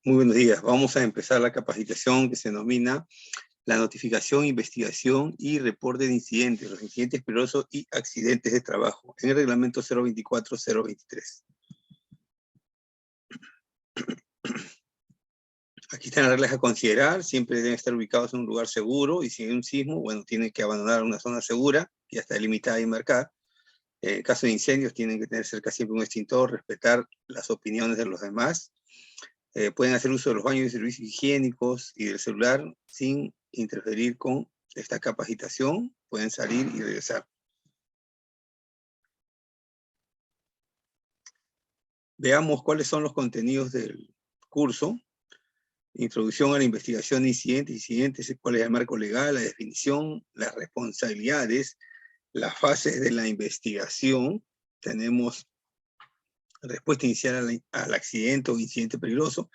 Muy buenos días. Vamos a empezar la capacitación que se denomina la notificación, investigación y reporte de incidentes, los incidentes peligrosos y accidentes de trabajo, en el reglamento 024-023. Aquí están las reglas a considerar. Siempre deben estar ubicados en un lugar seguro, y si hay un sismo, bueno, tienen que abandonar una zona segura, que ya está delimitada y marcada. En caso de incendios, tienen que tener cerca siempre un extintor, respetar las opiniones de los demás. Pueden hacer uso de los baños y servicios higiénicos y del celular sin interferir con esta capacitación. Pueden salir y regresar. Veamos cuáles son los contenidos del curso. Introducción a la investigación de incidentes, cuál es el marco legal, la definición, las responsabilidades, las fases de la investigación. Tenemos respuesta inicial al accidente o incidente peligroso,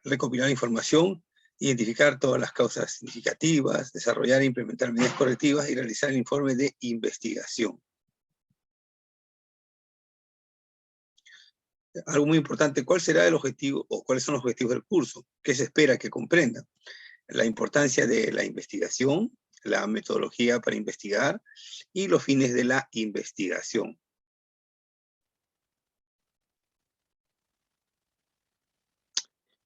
recopilar información, identificar todas las causas significativas, desarrollar e implementar medidas correctivas y realizar el informe de investigación. Algo muy importante, ¿cuál será el objetivo o cuáles son los objetivos del curso? ¿Qué se espera que comprendan? La importancia de la investigación, la metodología para investigar y los fines de la investigación.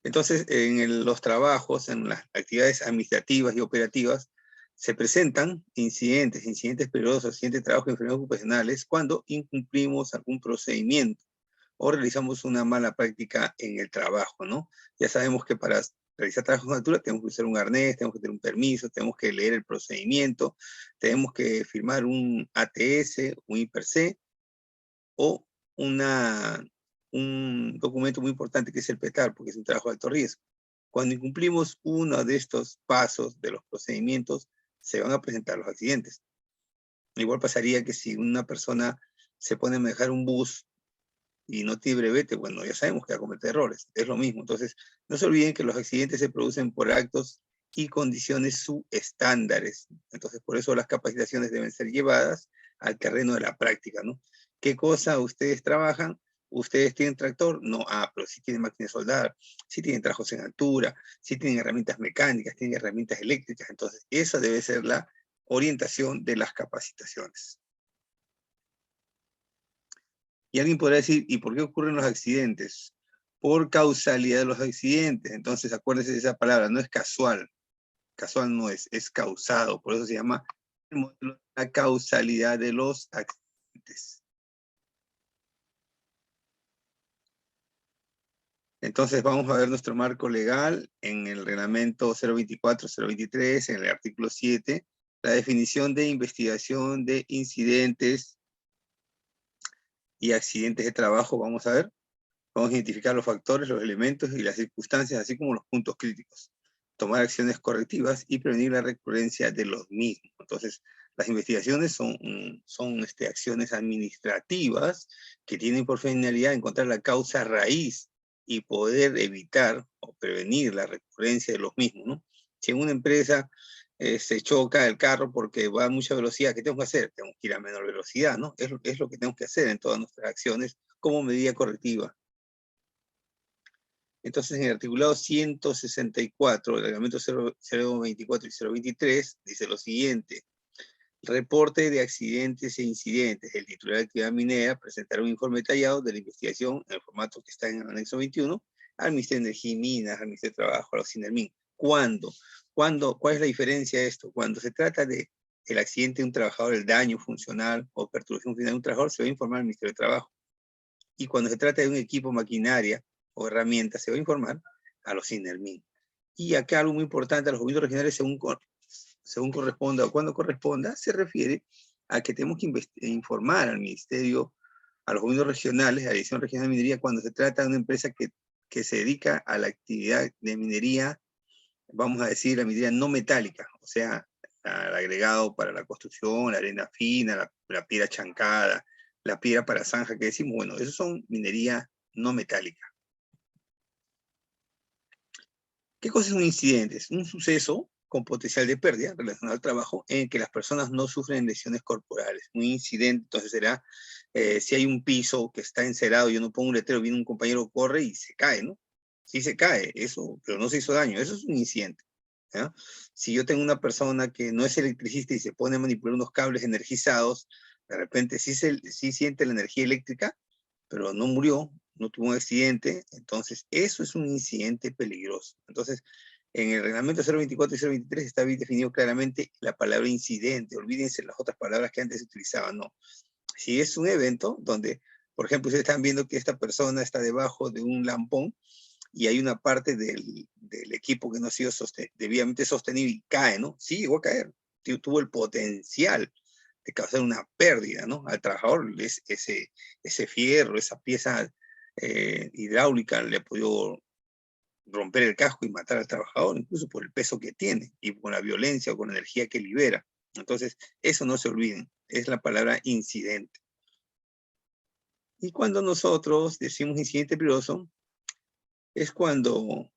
Entonces, en los trabajos, en las actividades administrativas y operativas, se presentan incidentes peligrosos, accidentes de trabajo y enfermedades ocupacionales cuando incumplimos algún procedimiento o realizamos una mala práctica en el trabajo, ¿no? Ya sabemos que para realizar trabajos de altura tenemos que usar un arnés, tenemos que tener un permiso, tenemos que leer el procedimiento, tenemos que firmar un ATS, un IPRC o un documento muy importante que es el PETAR, porque es un trabajo de alto riesgo. Cuando incumplimos uno de estos pasos de los procedimientos, se van a presentar los accidentes. Igual pasaría que si una persona se pone a manejar un bus y no tiene brevete, bueno, ya sabemos que va a cometer errores, es lo mismo. Entonces, no se olviden que los accidentes se producen por actos y condiciones subestándares. Entonces, por eso las capacitaciones deben ser llevadas al terreno de la práctica, ¿no? ¿Qué cosa ustedes trabajan? ¿Ustedes tienen tractor? No, pero sí tienen máquina de soldar, sí tienen trabajos en altura, sí tienen herramientas mecánicas, tienen herramientas eléctricas. Entonces, esa debe ser la orientación de las capacitaciones. Y alguien podrá decir, ¿y por qué ocurren los accidentes? Por causalidad de los accidentes. Entonces, acuérdense de esa palabra, no es casual. Casual no es, es causado. Por eso se llama el modelo de la causalidad de los accidentes. Entonces, vamos a ver nuestro marco legal en el reglamento 024-023, en el artículo 7, la definición de investigación de incidentes y accidentes de trabajo. Vamos a ver. Vamos a identificar los factores, los elementos y las circunstancias, así como los puntos críticos. Tomar acciones correctivas y prevenir la recurrencia de los mismos. Entonces, las investigaciones son acciones administrativas que tienen por finalidad encontrar la causa raíz y poder evitar o prevenir la recurrencia de los mismos, ¿no? Si en una empresa se choca el carro porque va a mucha velocidad, ¿qué tengo que hacer? Tengo que ir a menor velocidad, ¿no? Es lo que tenemos que hacer en todas nuestras acciones como medida correctiva. Entonces, en el articulado 164 del reglamento 024 y 023, dice lo siguiente: reporte de accidentes e incidentes. El titular de actividad minera presentará un informe detallado de la investigación en el formato que está en el anexo 21 al Ministerio de Energía y Minas, al Ministerio de Trabajo, a la SINERMIN. ¿Cuándo? ¿Cuál es la diferencia de esto? Cuando se trata de el accidente de un trabajador, el daño funcional o perturbación funcional de un trabajador, se va a informar al Ministerio de Trabajo. Y cuando se trata de un equipo, maquinaria o herramientas, se va a informar a los SINERMIN. Y acá algo muy importante, a los gobiernos regionales, según corresponda o cuando corresponda, se refiere a que tenemos que informar al ministerio, a los gobiernos regionales, a la Dirección Regional de Minería, cuando se trata de una empresa que se dedica a la actividad de minería, vamos a decir, la minería no metálica, o sea, el agregado para la construcción, la arena fina, la piedra chancada, la piedra para zanja que decimos, bueno, eso son minería no metálica. ¿Qué cosa es un incidente? Es un suceso con potencial de pérdida relacionado al trabajo en que las personas no sufren lesiones corporales. Un incidente, entonces, será si hay un piso que está encerado, yo no pongo un letrero, viene un compañero, corre y se cae, ¿no? sí se cae, eso, pero no se hizo daño, eso es un incidente. ¿Ya? Si yo tengo una persona que no es electricista y se pone a manipular unos cables energizados, de repente sí siente la energía eléctrica, pero no murió, no tuvo un accidente, entonces eso es un incidente peligroso. Entonces, en el reglamento 024 y 023 está bien definido claramente la palabra incidente, olvídense las otras palabras que antes se utilizaban, no. Si es un evento donde, por ejemplo, ustedes están viendo que esta persona está debajo de un lampón y hay una parte del equipo que no ha sido debidamente sostenido y cae, ¿no? Sí, llegó a caer, tuvo el potencial de causar una pérdida, ¿no? Al trabajador, ese fierro, esa pieza hidráulica le ha podido romper el casco y matar al trabajador, incluso por el peso que tiene y con la violencia o con la energía que libera. Entonces, eso no se olviden, es la palabra incidente. Y cuando nosotros decimos incidente peligroso, es cuando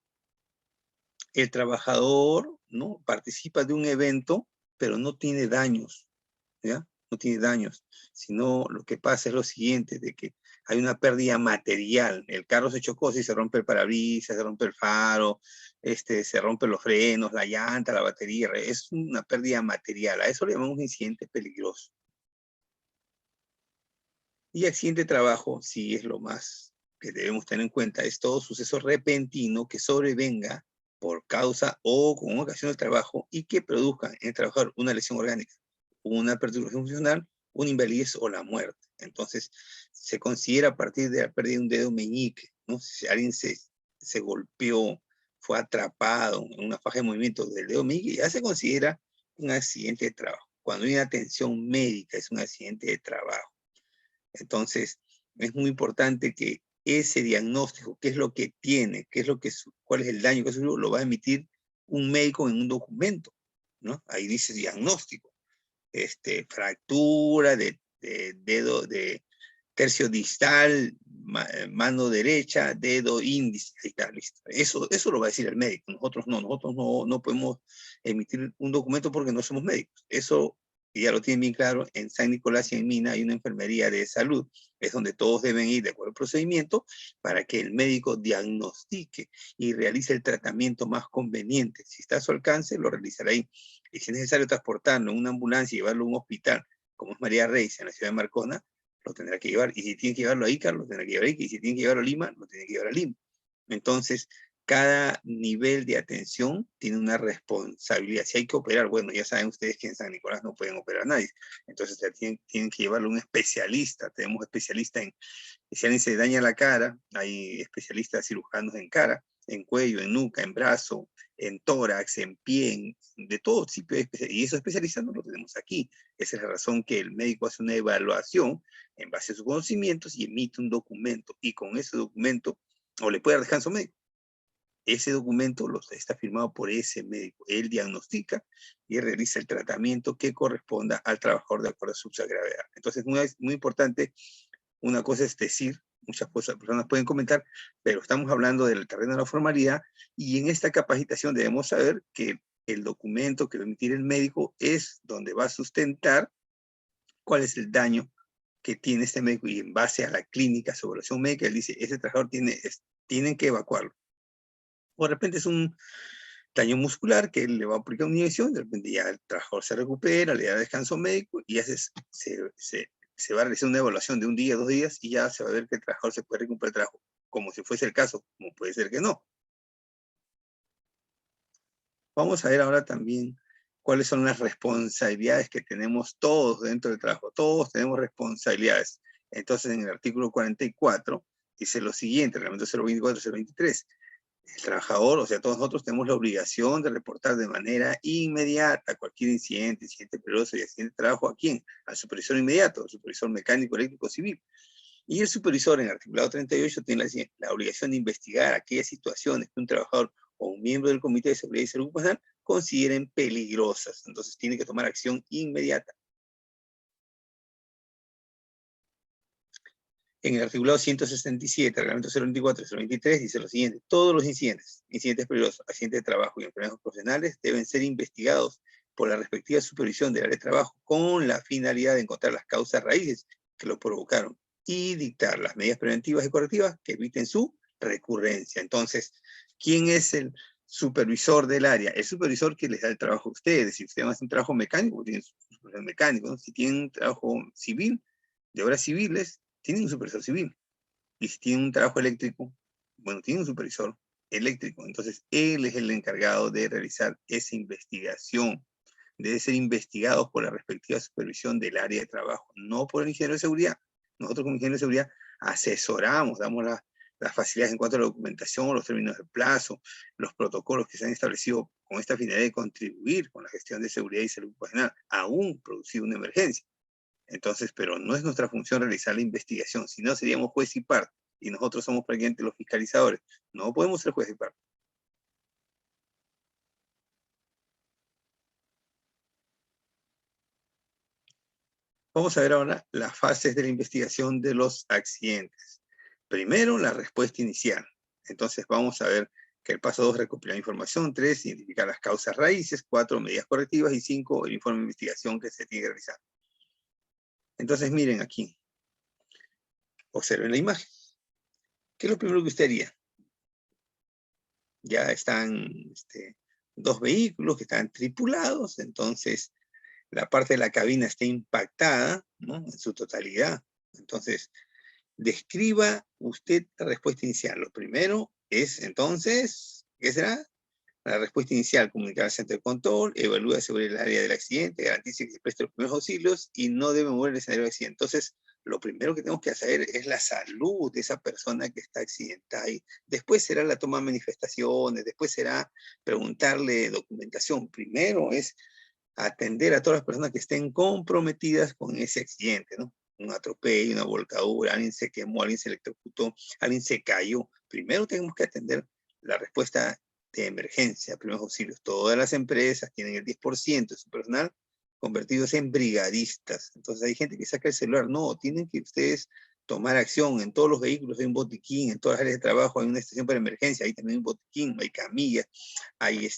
el trabajador, ¿no?, participa de un evento, pero no tiene daños, ¿ya? No tiene daños, sino lo que pasa es lo siguiente, de que hay una pérdida material. El carro se chocó, si se rompe el parabrisas, se rompe el faro, se rompen los frenos, la llanta, la batería, es una pérdida material. A eso le llamamos incidente peligroso. Y accidente de trabajo, sí es lo más que debemos tener en cuenta, es todo suceso repentino que sobrevenga por causa o con ocasión del trabajo y que produzca en el trabajador una lesión orgánica, una perturbación funcional, una invalidez o la muerte. Entonces, se considera a partir de la pérdida de un dedo meñique, ¿no? Si alguien se golpeó, fue atrapado en una faja de movimiento del dedo meñique, ya se considera un accidente de trabajo. Cuando hay una atención médica, es un accidente de trabajo. Entonces, es muy importante que ese diagnóstico, qué es lo que tiene, cuál es el daño que sufrió, lo va a emitir un médico en un documento, ¿no? Ahí dice diagnóstico, fractura de dedo, de tercio distal, mano derecha, dedo índice, ahí está, listo. Eso lo va a decir el médico, nosotros no podemos emitir un documento porque no somos médicos. Eso y ya lo tienen bien claro, en San Nicolás y en Mina hay una enfermería de salud, es donde todos deben ir de acuerdo al procedimiento para que el médico diagnostique y realice el tratamiento más conveniente. Si está a su alcance, lo realizará ahí. Y si es necesario transportarlo en una ambulancia y llevarlo a un hospital, como es María Reyes en la ciudad de Marcona, lo tendrá que llevar. Y si tiene que llevarlo a Ica, lo tendrá que llevar a Ica. Y si tiene que llevarlo a Lima, lo tiene que llevar a Lima. Entonces, cada nivel de atención tiene una responsabilidad. Si hay que operar, bueno, ya saben ustedes que en San Nicolás no pueden operar a nadie. Entonces tienen que llevarlo a un especialista. Tenemos especialistas si alguien se daña la cara, hay especialistas cirujanos en cara, en cuello, en nuca, en brazo, en tórax, en pie, de todo tipo de especialistas. Y esos especialistas no los tenemos aquí. Esa es la razón que el médico hace una evaluación en base a sus conocimientos y emite un documento. Y con ese documento, o le puede dar descanso médico. Ese documento está firmado por ese médico. Él diagnostica y realiza el tratamiento que corresponda al trabajador de acuerdo a su gravedad. Entonces, muy importante, una cosa es decir, muchas personas pueden comentar, pero estamos hablando del terreno de la formalidad y en esta capacitación debemos saber que el documento que va a emitir el médico es donde va a sustentar cuál es el daño que tiene este médico y en base a la clínica, su evaluación médica, él dice, ese trabajador tienen que evacuarlo. O de repente es un daño muscular que le va a aplicar una inyección, de repente ya el trabajador se recupera, le da descanso médico y ya se va a realizar una evaluación de un día, 2 días y ya se va a ver que el trabajador se puede recuperar el trabajo, como si fuese el caso, como puede ser que no. Vamos a ver ahora también cuáles son las responsabilidades que tenemos todos dentro del trabajo. Todos tenemos responsabilidades. Entonces, en el artículo 44 dice lo siguiente, el reglamento 024-023. El trabajador, o sea, todos nosotros tenemos la obligación de reportar de manera inmediata cualquier incidente peligroso y accidente de trabajo. ¿A quién? Al supervisor inmediato, al supervisor mecánico, eléctrico, civil. Y el supervisor en el articulado 38 tiene la obligación de investigar aquellas situaciones que un trabajador o un miembro del Comité de Seguridad y Salud Ocupacional consideren peligrosas. Entonces tiene que tomar acción inmediata. En el articulado 167, reglamento 024 y 023, dice lo siguiente: todos los incidentes peligrosos, accidentes de trabajo y enfermedades profesionales deben ser investigados por la respectiva supervisión del área de trabajo con la finalidad de encontrar las causas raíces que lo provocaron y dictar las medidas preventivas y correctivas que eviten su recurrencia. Entonces, ¿quién es el supervisor del área? El supervisor que les da el trabajo a ustedes. Si ustedes hacen un trabajo mecánico, tienen su supervisor mecánico, ¿no? Si tienen un trabajo civil, de obras civiles, tienen un supervisor civil. Y si tienen un trabajo eléctrico, bueno, tienen un supervisor eléctrico. Entonces, él es el encargado de realizar esa investigación. Debe ser investigados por la respectiva supervisión del área de trabajo, no por el ingeniero de seguridad. Nosotros como ingeniero de seguridad asesoramos, damos las facilidades en cuanto a la documentación, los términos de plazo, los protocolos que se han establecido con esta finalidad de contribuir con la gestión de seguridad y salud ocupacional, aún producir una emergencia. Entonces, pero no es nuestra función realizar la investigación, si no seríamos juez y parte, y nosotros somos prácticamente los fiscalizadores. No podemos ser juez y parte. Vamos a ver ahora las fases de la investigación de los accidentes. Primero, la respuesta inicial. Entonces vamos a ver que el paso 2, recopilar información. 3, identificar las causas raíces. 4, medidas correctivas. Y 5, el informe de investigación que se tiene que realizar. Entonces miren aquí. Observen la imagen. ¿Qué es lo primero que usted haría? Ya están dos vehículos que están tripulados. Entonces la parte de la cabina está impactada, ¿no?, en su totalidad. Entonces, describa usted la respuesta inicial. Lo primero es, entonces, ¿qué será? La respuesta inicial, comunicar al centro de control, evalúa sobre el área del accidente, garantice que se preste los primeros auxilios y no debe mover el escenario del accidente. Entonces, lo primero que tenemos que hacer es la salud de esa persona que está accidentada. Y después será la toma de manifestaciones, después será preguntarle documentación. Primero es atender a todas las personas que estén comprometidas con ese accidente, ¿no? Un atropello, una volcadura, alguien se quemó, alguien se electrocutó, alguien se cayó. Primero tenemos que atender la respuesta de emergencia, primeros auxilios. Todas las empresas tienen el 10% de su personal convertidos en brigadistas. Entonces hay gente que saca el celular. No, tienen que ustedes tomar acción. En todos los vehículos hay un botiquín, en todas las áreas de trabajo hay una estación para emergencia, hay también un botiquín, hay camillas, hay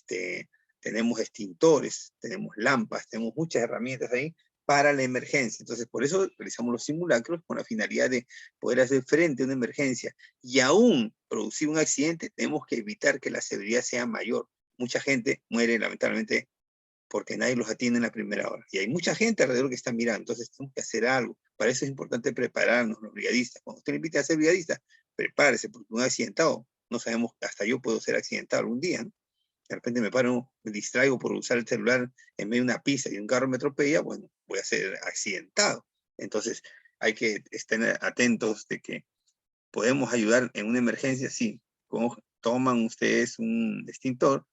tenemos extintores, tenemos lámparas, tenemos muchas herramientas ahí para la emergencia. Entonces, por eso realizamos los simulacros con la finalidad de poder hacer frente a una emergencia y aún producir un accidente, tenemos que evitar que la severidad sea mayor. Mucha gente muere lamentablemente porque nadie los atiende en la primera hora. Y hay mucha gente alrededor que está mirando, entonces tenemos que hacer algo. Para eso es importante prepararnos, los brigadistas. Cuando usted le invite a ser brigadista, prepárese, porque un accidentado, no sabemos, hasta yo puedo ser accidentado algún día, ¿no? De repente me paro, me distraigo por usar el celular en medio de una pista y un carro me atropella, bueno, voy a ser accidentado. Entonces, hay que estar atentos de que podemos ayudar en una emergencia, sí. Como toman ustedes un extintor,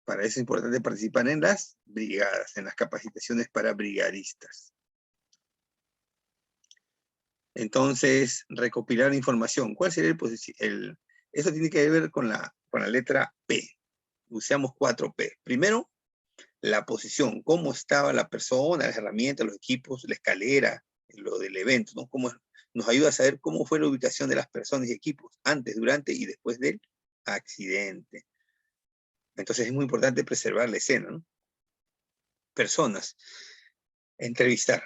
para eso es importante participar en las brigadas, en las capacitaciones para brigadistas. Entonces, recopilar información. ¿Cuál sería eso tiene que ver con la letra P. Usamos 4P. Primero, la posición, cómo estaba la persona, las herramientas, los equipos, la escalera, lo del evento, ¿no? Cómo nos ayuda a saber cómo fue la ubicación de las personas y equipos antes, durante y después del accidente. Entonces es muy importante preservar la escena, ¿no? Personas, entrevistar.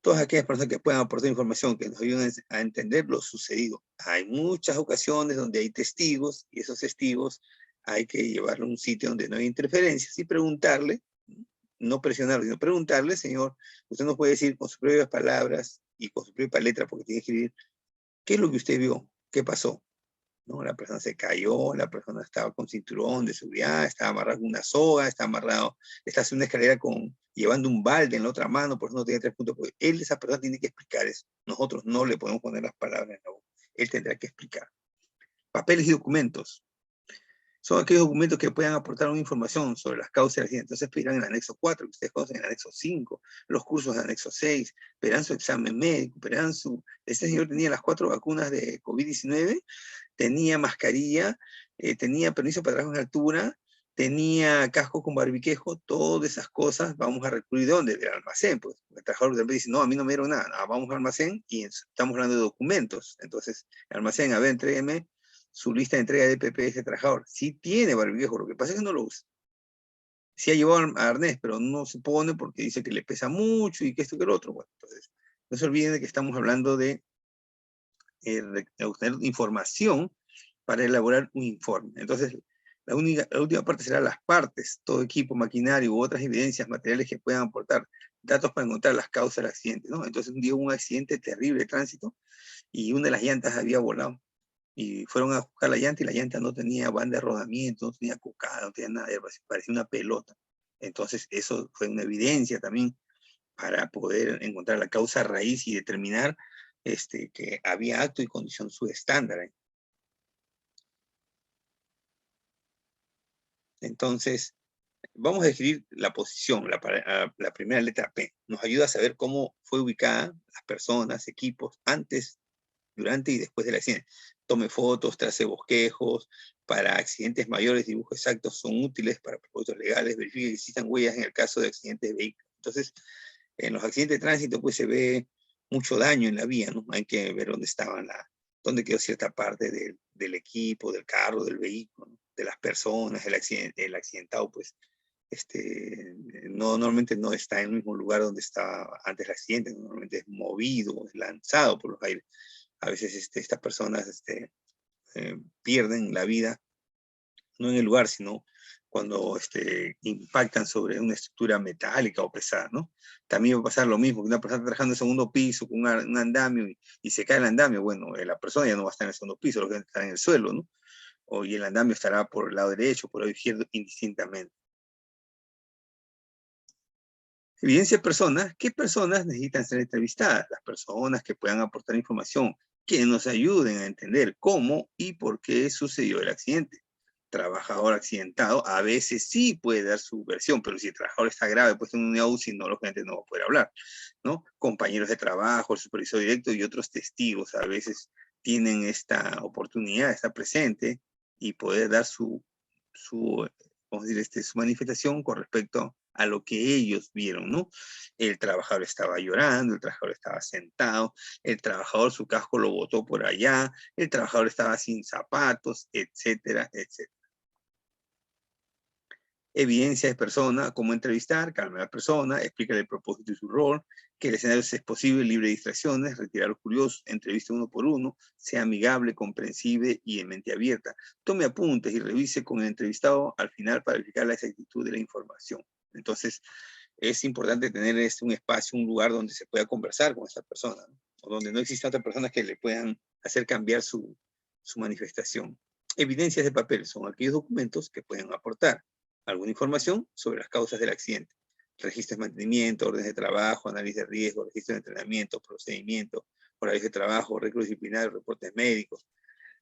Todas aquellas personas que puedan aportar información, que nos ayuden a entender lo sucedido. Hay muchas ocasiones donde hay testigos, y esos testigos hay que llevarlo a un sitio donde no hay interferencias y preguntarle, no presionarlo, sino preguntarle, señor, usted nos puede decir con sus propias palabras y con su propia letra, porque tiene que escribir, ¿qué es lo que usted vio? ¿Qué pasó? ¿No? La persona se cayó, la persona estaba con cinturón de seguridad, estaba amarrado con una soga, está amarrado, está haciendo una escalera llevando un balde en la otra mano, por eso no tiene 3 puntos. Porque esa persona tiene que explicar eso. Nosotros no le podemos poner las palabras en la boca. Él tendrá que explicar. Papeles y documentos. Son aquellos documentos que puedan aportar una información sobre las causas del accidente. Entonces pedirán el anexo 4, que ustedes conocen, el anexo 5, los cursos del anexo 6, pedirán su examen médico, pedirán este señor tenía las 4 vacunas de COVID-19, tenía mascarilla, tenía permiso para trabajo en altura, tenía casco con barbiquejo, todas esas cosas vamos a recurrir ¿de dónde? Del almacén, pues. El trabajador de repente dice, no, a mí no me dieron nada. Ah, vamos al almacén y estamos hablando de documentos. Entonces, el almacén, a ver, entrégueme su lista de entrega de EPP de ese trabajador. Sí tiene barbiquejo, lo que pasa es que no lo usa. Sí ha llevado arnés, pero no se pone porque dice que le pesa mucho y que esto que lo otro. Bueno, entonces, no se olviden de que estamos hablando de obtener información para elaborar un informe. Entonces, la última parte será las partes, todo equipo, maquinario u otras evidencias materiales que puedan aportar datos para encontrar las causas del accidente, ¿no? Entonces, un día hubo un accidente terrible de tránsito y una de las llantas había volado. Y fueron a buscar la llanta y la llanta no tenía banda de rodamiento, no tenía cucada, no tenía nada, parecía una pelota. Entonces, eso fue una evidencia también para poder encontrar la causa raíz y determinar que había acto y condición subestándar. Entonces, vamos a escribir la posición, la primera letra P. Nos ayuda a saber cómo fue ubicada las personas, equipos, antes, durante y después del accidente. Tome fotos, trace bosquejos. Para accidentes mayores, dibujos exactos son útiles para propósitos legales. Verifique que existan huellas en el caso de accidentes de vehículos. Entonces, en los accidentes de tránsito, pues se ve mucho daño en la vía, ¿no? Hay que ver dónde quedó cierta parte del equipo, del carro, del vehículo, ¿no? De las personas, el accidentado, pues, normalmente no está en el mismo lugar donde estaba antes del accidente, normalmente es movido, es lanzado por los aires. A veces estas personas pierden la vida, no en el lugar, sino cuando impactan sobre una estructura metálica o pesada, ¿no? También va a pasar lo mismo, que una persona está trabajando en el segundo piso con un andamio y se cae el andamio, bueno, la persona ya no va a estar en el segundo piso, lo que está en el suelo, ¿no? Y el andamio estará por el lado derecho, por el lado izquierdo, indistintamente. Evidencia de personas. ¿Qué personas necesitan ser entrevistadas? Las personas que puedan aportar información, que nos ayuden a entender cómo y por qué sucedió el accidente. Trabajador accidentado a veces sí puede dar su versión, pero si el trabajador está grave, pues en un UCI, no, lógicamente no va a poder hablar, ¿no? Compañeros de trabajo, el supervisor directo y otros testigos a veces tienen esta oportunidad, está presente y poder dar vamos a decir, su manifestación con respecto a lo que ellos vieron, ¿no? El trabajador estaba llorando, el trabajador estaba sentado, el trabajador su casco lo botó por allá, el trabajador estaba sin zapatos, etcétera, etcétera. Evidencia de persona, cómo entrevistar, calma a la persona, explícale el propósito y su rol, que el escenario es posible, libre de distracciones, retirar a los curiosos, entrevista uno por uno, sea amigable, comprensible y en mente abierta. Tome apuntes y revise con el entrevistado al final para verificar la exactitud de la información. Entonces, es importante tener un espacio, un lugar donde se pueda conversar con esa persona, ¿no? O donde no existan otras personas que le puedan hacer cambiar su manifestación. Evidencias de papel son aquellos documentos que pueden aportar alguna información sobre las causas del accidente. Registros de mantenimiento, órdenes de trabajo, análisis de riesgo, registro de entrenamiento, procedimiento, horarios de trabajo, récords disciplinarios, reportes médicos,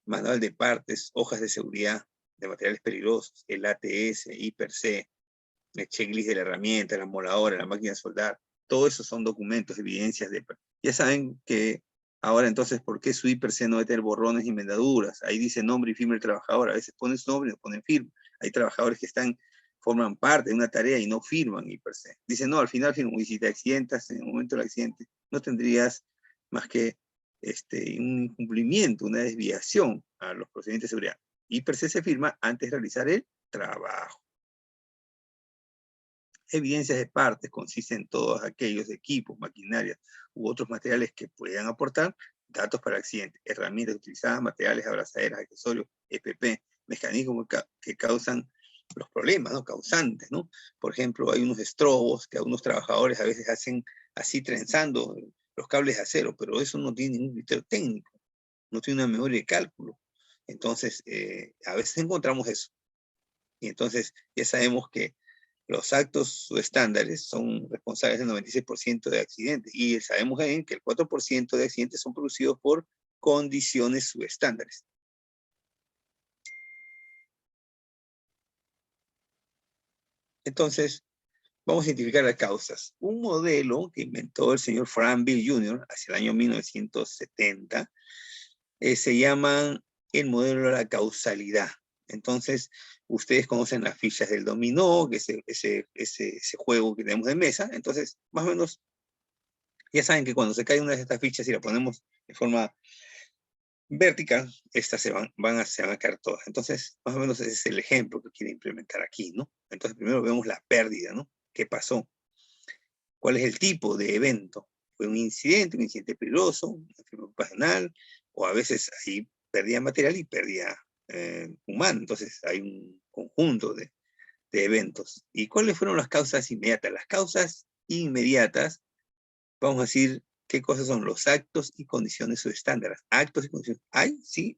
manual de partes, hojas de seguridad de materiales peligrosos, el ATS, IPRC, el checklist de la herramienta, la moladora, la máquina de soldar. Todo eso son documentos, evidencias de... Ya saben que ahora entonces, ¿por qué su IPRC no debe tener borrones y mendaduras? Ahí dice nombre y firma del trabajador. A veces ponen su nombre y no ponen firma. Hay trabajadores que forman parte de una tarea y no firman IPRC. Dicen, no, al final firman. Y si te accidentas en el momento del accidente, no tendrías más que un incumplimiento, una desviación a los procedimientos de seguridad. IPRC se firma antes de realizar el trabajo. Evidencias de partes consisten en todos aquellos equipos, maquinarias u otros materiales que puedan aportar datos para el accidente, herramientas utilizadas, materiales, abrazaderas, accesorios, EPP, mecanismos que causan los problemas, ¿no? Causantes, ¿no? Por ejemplo, hay unos estrobos que algunos trabajadores a veces hacen así trenzando los cables de acero, pero eso no tiene ningún criterio técnico, no tiene una memoria de cálculo. Entonces, a veces encontramos eso. Y entonces ya sabemos que los actos subestándares son responsables del 96% de accidentes y sabemos también que el 4% de accidentes son producidos por condiciones subestándares. Entonces, vamos a identificar las causas. Un modelo que inventó el señor Franville Jr. hacia el año 1970 se llama el modelo de la causalidad. Entonces, ustedes conocen las fichas del dominó, que es ese juego que tenemos de mesa. Entonces, más o menos, ya saben que cuando se cae una de estas fichas y la ponemos de forma vertical, estas se van a caer todas. Entonces, más o menos ese es el ejemplo que quiere implementar aquí, ¿no? Entonces, primero vemos la pérdida, ¿no? ¿Qué pasó? ¿Cuál es el tipo de evento? ¿Fue un incidente peligroso, un enfermo ocupacional, o a veces ahí perdía material y perdía humano. Entonces hay un conjunto de eventos. ¿Y cuáles fueron las causas inmediatas? Las causas inmediatas, vamos a decir, ¿qué cosas son? Los actos y condiciones subestándares. Actos y condiciones. ¿Hay? Sí.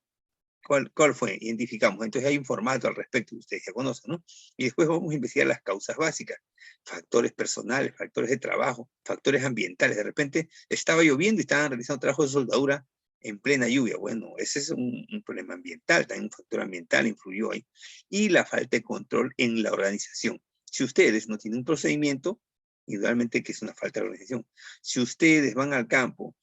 ¿Cuál fue? Identificamos. Entonces hay un formato al respecto que ustedes ya conocen, ¿no? Y después vamos a investigar las causas básicas. Factores personales, factores de trabajo, factores ambientales. De repente estaba lloviendo y estaban realizando trabajo de soldadura en plena lluvia. Bueno, ese es un problema ambiental, también un factor ambiental influyó ahí. Y la falta de control en la organización. Si ustedes no tienen un procedimiento, indudablemente que es una falta de organización. Si ustedes van al campo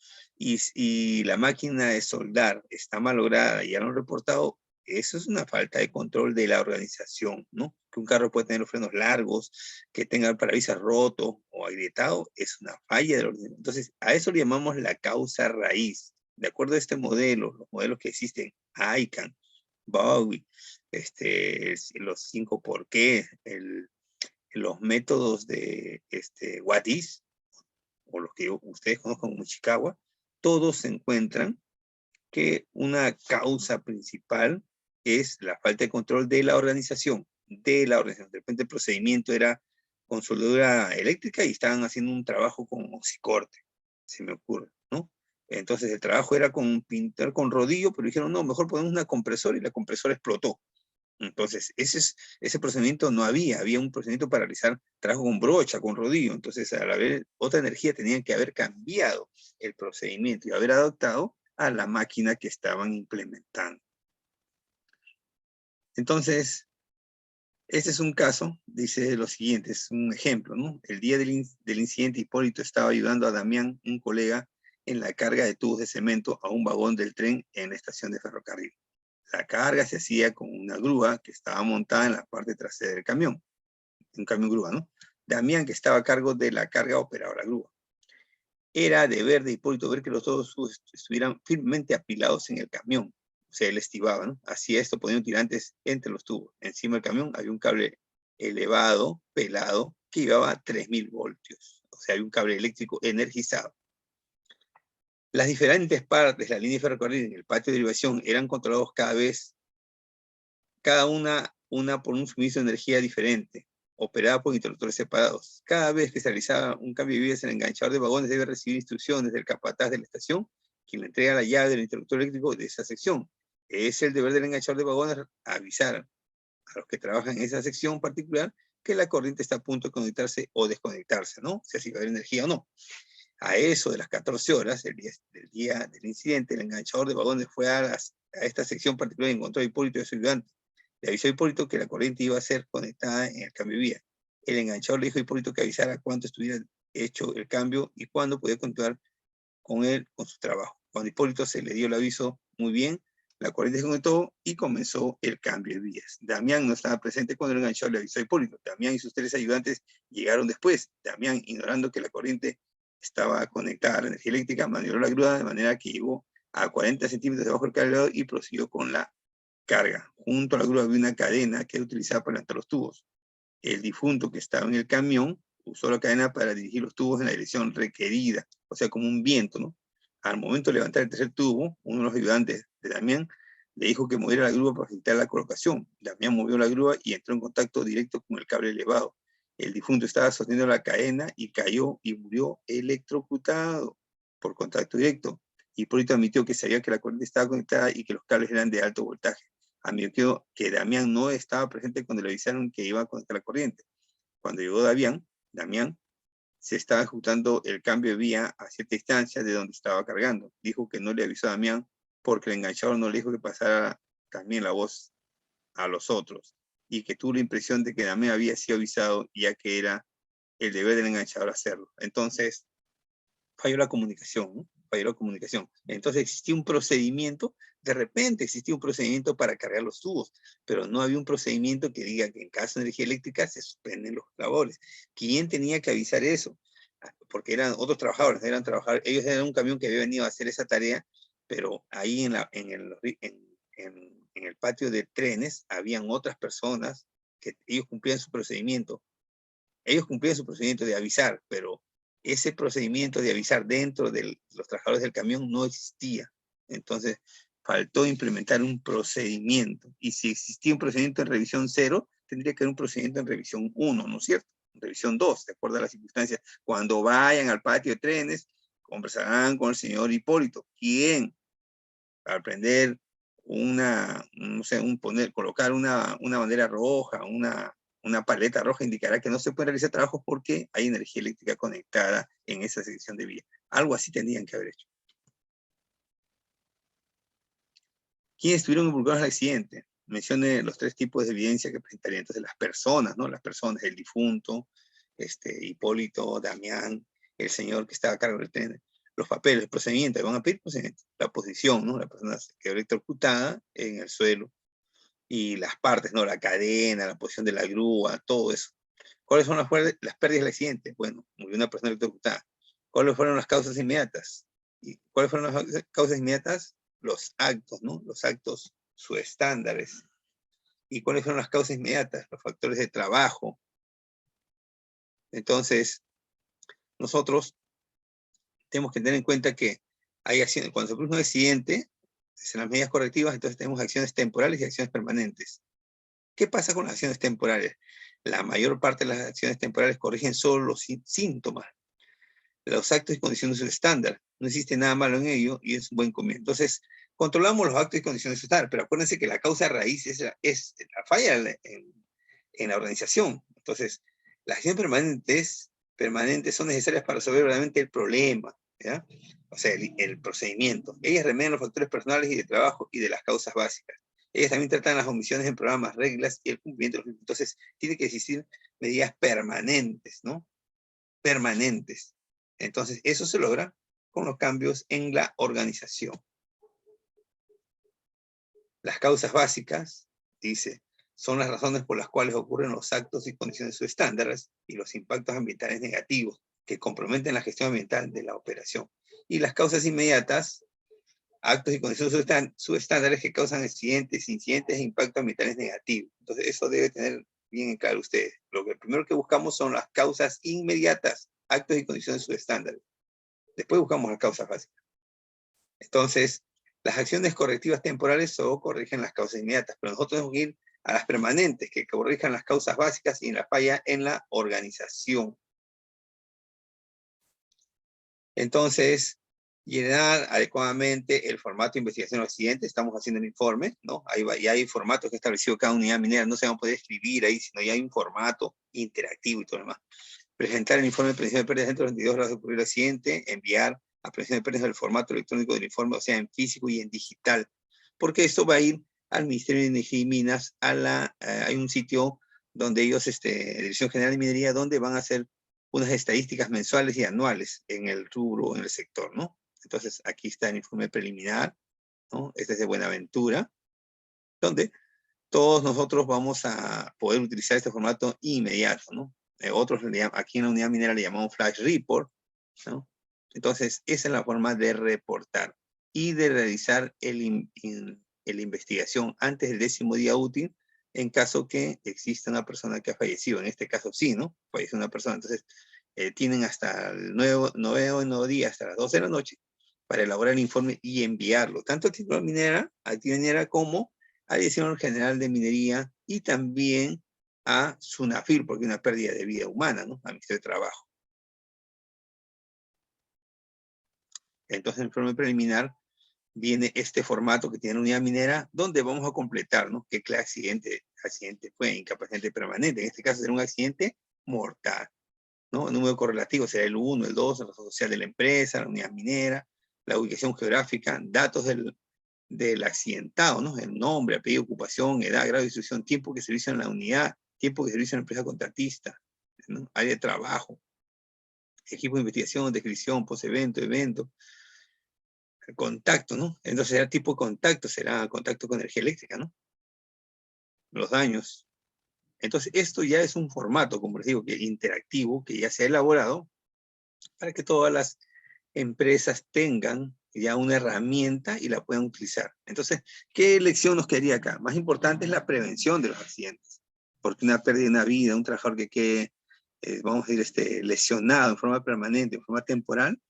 y la máquina de soldar está malograda y ya lo han reportado, eso es una falta de control de la organización, ¿no? Que un carro puede tener los frenos largos, que tenga el parabrisas roto o agrietado, es una falla de la organización. Entonces, a eso le llamamos la causa raíz. De acuerdo a este modelo, los modelos que existen, ICANN, Bowie, los 5 por qué, los métodos de What is, o los que ustedes conozcan como Chikawa, todos se encuentran que una causa principal es la falta de control de la organización. De repente el procedimiento era con soldadura eléctrica y estaban haciendo un trabajo con oxicorte, se me ocurre, ¿no? Entonces el trabajo era con pintar con rodillo, pero dijeron, no, mejor ponemos una compresora y la compresora explotó. Entonces, ese procedimiento no había un procedimiento para realizar trabajo con brocha, con rodillo. Entonces, al haber otra energía, tenían que haber cambiado el procedimiento y haber adaptado a la máquina que estaban implementando. Entonces, este es un caso, dice lo siguiente, es un ejemplo, ¿no? El día del incidente, Hipólito estaba ayudando a Damián, un colega, en la carga de tubos de cemento a un vagón del tren en la estación de ferrocarril. La carga se hacía con una grúa que estaba montada en la parte trasera del camión, un camión grúa, ¿no? Damián, que estaba a cargo de la carga, operaba la grúa. Era deber de Hipólito ver que los dos estuvieran firmemente apilados en el camión. O sea, él estivaba, ¿no? Hacía esto poniendo tirantes entre los tubos. Encima del camión había un cable elevado, pelado, que llevaba 3000 voltios. O sea, había un cable eléctrico energizado. Las diferentes partes de la línea de ferrocarril en el patio de derivación eran controlados cada una por un suministro de energía diferente, operada por interruptores separados. Cada vez que se realizaba un cambio de vías, el enganchador de vagones debe recibir instrucciones del capataz de la estación, quien le entrega la llave del interruptor eléctrico de esa sección. Es el deber del enganchador de vagones avisar a los que trabajan en esa sección particular que la corriente está a punto de conectarse o desconectarse, ¿no? Si así va a haber energía o no. A eso de las 14 horas, del día del incidente, el enganchador de vagones fue a esta sección particular y encontró a Hipólito y a su ayudante. Le avisó a Hipólito que la corriente iba a ser conectada en el cambio de vía. El enganchador le dijo a Hipólito que avisara cuánto estuviera hecho el cambio y cuándo podía continuar con él, con su trabajo. Cuando Hipólito se le dio el aviso muy bien, la corriente se conectó y comenzó el cambio de vías. Damián no estaba presente cuando el enganchador le avisó a Hipólito. Damián y sus 3 ayudantes llegaron después. Damián, ignorando que la corriente estaba conectada a la energía eléctrica, maniobró la grúa de manera que llegó a 40 centímetros debajo del cableado y prosiguió con la carga. Junto a la grúa había una cadena que era utilizada para levantar los tubos. El difunto que estaba en el camión usó la cadena para dirigir los tubos en la dirección requerida, o sea, como un viento, ¿no? Al momento de levantar el tercer tubo, uno de los ayudantes de Damián le dijo que moviera la grúa para facilitar la colocación. Damián movió la grúa y entró en contacto directo con el cable elevado. El difunto estaba sosteniendo la cadena y cayó y murió electrocutado por contacto directo. Hipólito admitió que sabía que la corriente estaba conectada y que los cables eran de alto voltaje. Admitió que Damián no estaba presente cuando le avisaron que iba a conectar la corriente. Cuando llegó Damián se estaba ejecutando el cambio de vía a cierta distancia de donde estaba cargando. Dijo que no le avisó a Damián porque el enganchador no le dijo que pasara también la voz a los otros y que tuvo la impresión de que Damián había sido avisado ya que era el deber del enganchador hacerlo. Entonces, falló la comunicación, ¿no? Falló la comunicación. Entonces existía un procedimiento, de repente existía un procedimiento para cargar los tubos, pero no había un procedimiento que diga que en caso de energía eléctrica se suspenden los labores. ¿Quién tenía que avisar eso? Porque eran otros trabajadores, ellos eran un camión que había venido a hacer esa tarea, pero ahí en el patio de trenes habían otras personas que ellos cumplían su procedimiento. Ellos cumplían su procedimiento de avisar, pero ese procedimiento de avisar dentro de los trabajadores del camión no existía. Entonces, faltó implementar un procedimiento. Y si existía un procedimiento en revisión 0, tendría que haber un procedimiento en revisión 1, ¿no es cierto? Revisión 2, de acuerdo a las circunstancias. Cuando vayan al patio de trenes, conversarán con el señor Hipólito, quien, al prender no sé, colocar una bandera roja, una paleta roja, indicará que no se puede realizar trabajos porque hay energía eléctrica conectada en esa sección de vía. Algo así tendrían que haber hecho. ¿Quiénes estuvieron involucrados en el accidente? Mencione los 3 tipos de evidencia que presentarían. Entonces, las personas, ¿no? Las personas, el difunto, Hipólito, Damián, el señor que estaba a cargo del tren, los papeles, el procedimiento, van a pedir procedimiento, la posición, ¿no? La persona se quedó electrocutada en el suelo, y las partes, ¿no? La cadena, la posición de la grúa, todo eso. ¿Cuáles son las pérdidas del accidente? Bueno, murió una persona electrocutada. ¿Cuáles fueron las causas inmediatas? ¿Y cuáles fueron las causas inmediatas? Los actos, ¿no? Los actos subestándares. ¿Y cuáles fueron las causas inmediatas? Los factores de trabajo. Entonces, nosotros tenemos que tener en cuenta que hay acciones, cuando se produce un accidente, en las medidas correctivas, entonces tenemos acciones temporales y acciones permanentes. ¿Qué pasa con las acciones temporales? La mayor parte de las acciones temporales corrigen solo los síntomas. Los actos y condiciones estándar. No existe nada malo en ello y es un buen comienzo. Entonces, controlamos los actos y condiciones estándar, pero acuérdense que la causa raíz es la falla en la organización. Entonces, las acciones permanentes son necesarias para resolver realmente el problema, ¿ya? O sea, el procedimiento. Ellas remedian los factores personales y de trabajo y de las causas básicas. Ellas también tratan las omisiones en programas, reglas y el cumplimiento de los mismos. Entonces, tiene que existir medidas permanentes, ¿no? Permanentes. Entonces, eso se logra con los cambios en la organización. Las causas básicas, dice, son las razones por las cuales ocurren los actos y condiciones subestándares y los impactos ambientales negativos que comprometen la gestión ambiental de la operación. Y las causas inmediatas, actos y condiciones subestándares que causan incidentes e impactos ambientales negativos. Entonces, eso debe tener bien en claro ustedes. Lo primero que buscamos son las causas inmediatas, actos y condiciones subestándares. Después buscamos las causas básicas. Entonces, las acciones correctivas temporales solo corrigen las causas inmediatas, pero nosotros tenemos que ir a las permanentes, que corrijan las causas básicas y la falla en la organización. Entonces, llenar adecuadamente el formato de investigación del accidente. Estamos haciendo el informe, ¿no? Ya hay formatos que ha establecido cada unidad minera. No se van a poder escribir ahí, sino ya hay un formato interactivo y todo lo demás. Presentar el informe de prevención de pérdidas dentro de los 22 horas de ocurrir el accidente. Enviar a prevención de pérdidas del formato electrónico del informe, o sea, en físico y en digital. Porque esto va a ir al Ministerio de Energía y Minas, hay un sitio donde ellos, Dirección General de Minería, donde van a hacer unas estadísticas mensuales y anuales en el rubro, en el sector, ¿no? Entonces, aquí está el informe preliminar, ¿no? Este es de Buenaventura, donde todos nosotros vamos a poder utilizar este formato inmediato, ¿no? Otros, aquí en la unidad minera le llamamos flash report, ¿no? Entonces, esa es la forma de reportar y de realizar la investigación antes del 10º día útil, en caso que exista una persona que ha fallecido. En este caso sí, ¿no? Falleció una persona. Entonces, tienen hasta el nuevo día, hasta las 12 de la noche, para elaborar el informe y enviarlo, tanto a Actividad Minera como a la Dirección General de Minería y también a SUNAFIL, porque hay una pérdida de vida humana, ¿no? Al Ministerio de Trabajo. Entonces, en el informe preliminar viene este formato que tiene la unidad minera, donde vamos a completar, ¿no? ¿Qué clase de accidente fue? Incapacidad permanente. En este caso será un accidente mortal, ¿no? El número correlativo será el 1, el 2, la razón social de la empresa, la unidad minera, la ubicación geográfica, datos del accidentado, ¿no? El nombre, apellido, ocupación, edad, grado de instrucción, tiempo que servicio en la unidad, tiempo que servicio en la empresa contratista, ¿no? Área de trabajo, equipo de investigación, descripción, post-evento, evento, contacto, ¿no? Entonces el tipo de contacto será contacto con energía eléctrica, ¿no? Los daños. Entonces esto ya es un formato, como les digo, que interactivo, que ya se ha elaborado para que todas las empresas tengan ya una herramienta y la puedan utilizar. Entonces, ¿qué lección nos quedaría acá? Más importante es la prevención de los accidentes, porque una pérdida de una vida, un trabajador que quede, vamos a decir, lesionado en forma permanente, en forma temporal,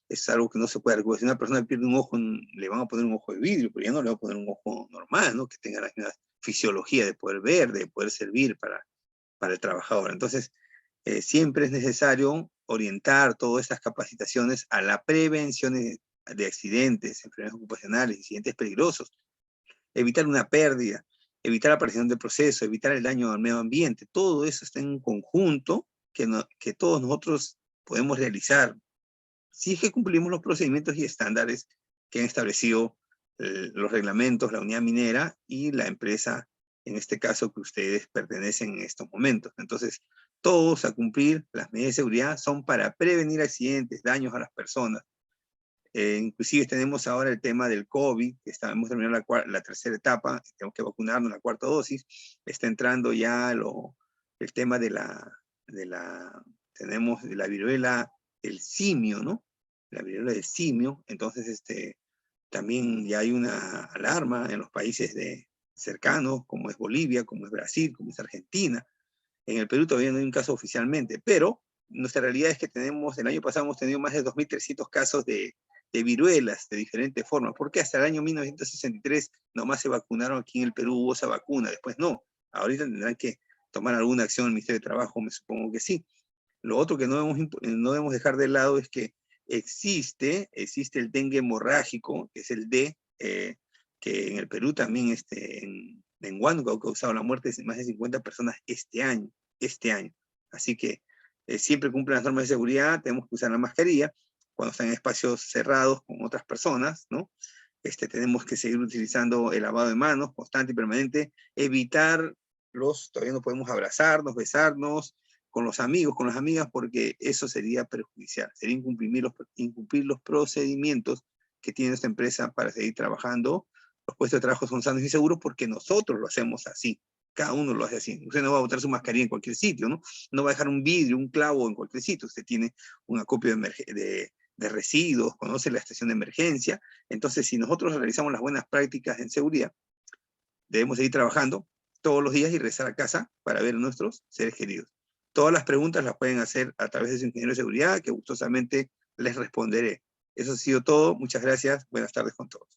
es algo que no se puede recuperar. Si una persona pierde un ojo, le van a poner un ojo de vidrio, pero ya no le van a poner un ojo normal, ¿no? Que tenga la misma fisiología de poder ver, de poder servir para el trabajador. Entonces, siempre es necesario orientar todas estas capacitaciones a la prevención de accidentes, enfermedades ocupacionales, incidentes peligrosos, evitar una pérdida, evitar la aparición del proceso, evitar el daño al medio ambiente. Todo eso está en un conjunto que todos nosotros podemos realizar si es que cumplimos los procedimientos y estándares que han establecido los reglamentos, la unidad minera y la empresa, en este caso que ustedes pertenecen en estos momentos. Entonces, todos a cumplir las medidas de seguridad son para prevenir accidentes, daños a las personas. Inclusive tenemos ahora el tema del COVID, que hemos terminado la tercera etapa, tenemos que vacunarnos la cuarta dosis, está entrando ya el tema tenemos la viruela, el simio, ¿no? La viruela del simio, entonces también ya hay una alarma en los países cercanos, como es Bolivia, como es Brasil, como es Argentina. En el Perú todavía no hay un caso oficialmente, pero nuestra realidad es que el año pasado hemos tenido más de 2.300 casos de viruelas de diferentes formas, porque hasta el año 1963 nomás se vacunaron aquí en el Perú, hubo esa vacuna, después no. Ahorita tendrán que tomar alguna acción el Ministerio de Trabajo, me supongo que sí. Lo otro que no debemos dejar de lado es que existe el dengue hemorrágico, que es el D, que en el Perú también en Huánuco ha causado la muerte de más de 50 personas este año. Así que siempre cumplen las normas de seguridad, tenemos que usar la mascarilla cuando están en espacios cerrados con otras personas, ¿no? Tenemos que seguir utilizando el lavado de manos constante y permanente, todavía no podemos abrazarnos, besarnos con los amigos, con las amigas, porque eso sería perjudicial, sería incumplir los procedimientos que tiene esta empresa para seguir trabajando. Los puestos de trabajo son sanos y seguros porque nosotros lo hacemos así. Cada uno lo hace así. Usted no va a botar su mascarilla en cualquier sitio, ¿no? No va a dejar un vidrio, un clavo en cualquier sitio. Usted tiene un acopio de residuos, conoce la estación de emergencia. Entonces, si nosotros realizamos las buenas prácticas en seguridad, debemos seguir trabajando todos los días y regresar a casa para ver a nuestros seres queridos. Todas las preguntas las pueden hacer a través de su ingeniero de seguridad, que gustosamente les responderé. Eso ha sido todo. Muchas gracias. Buenas tardes con todos.